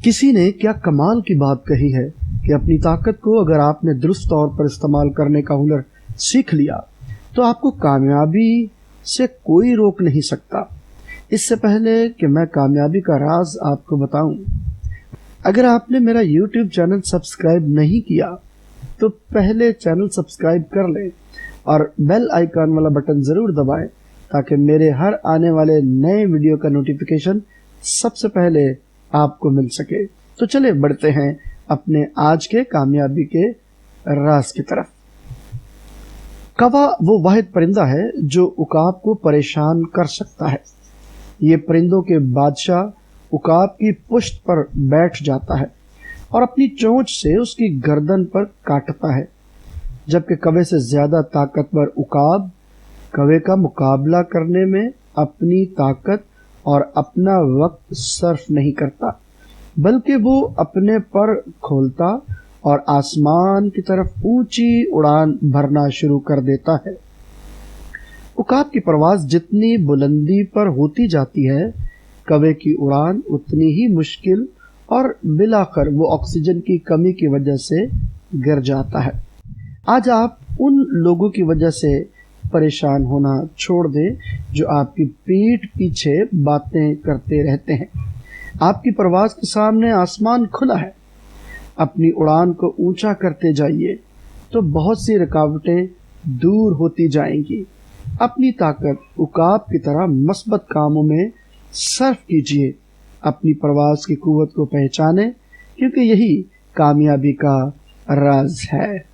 किसी ने क्या कमाल की बात कही है कि अपनी ताकत को अगर आपने दुरुस्त तौर पर इस्तेमाल करने का हुनर सीख लिया तो आपको कामयाबी से कोई रोक नहीं सकता। इससे पहले कि मैं कामयाबी का राज आपको बताऊं, अगर आपने मेरा YouTube चैनल सब्सक्राइब नहीं किया तो पहले चैनल सब्सक्राइब कर लें और बेल आइकन वाला बटन ज़रूर दबाएं ताकि मेरे हर आने वाले नए वीडियो का नोटिफिकेशन सबसे पहले आपको मिल सके। तो चले बढ़ते हैं अपने आज के कामयाबी के राज की तरफ। कौवा वो वाहिद परिंदा है जो उकाब को परेशान कर सकता है। ये परिंदों के बादशाह उकाब की पुश्त पर बैठ जाता है और अपनी चोंच से उसकी गर्दन पर काटता है, जबकि कौवे से ज्यादा ताकतवर उकाब कौवे का मुकाबला करने में अपनी ताकत और अपना वक्त सर्फ नहीं करता, बल्कि वो अपने पर खोलता और आसमान की तरफ ऊंची उड़ान भरना शुरू कर देता है। उकाब की परवाज जितनी बुलंदी पर होती जाती है, कौवे की उड़ान उतनी ही मुश्किल और बिलाखिर वो ऑक्सीजन की कमी की वजह से गिर जाता है। आज आप उन लोगों की वजह से परेशान होना छोड़ दें जो आपकी पीठ पीछे बातें करते रहते हैं। आपकी परवाज के सामने आसमान खुला है। अपनी उड़ान को ऊंचा करते जाइए तो बहुत सी रुकावटें दूर होती जाएंगी। अपनी ताकत उकाब की तरह मस्बत कामों में सर्फ कीजिए। अपनी परवाज की कुव्वत को पहचानें, क्योंकि यही कामयाबी का राज है।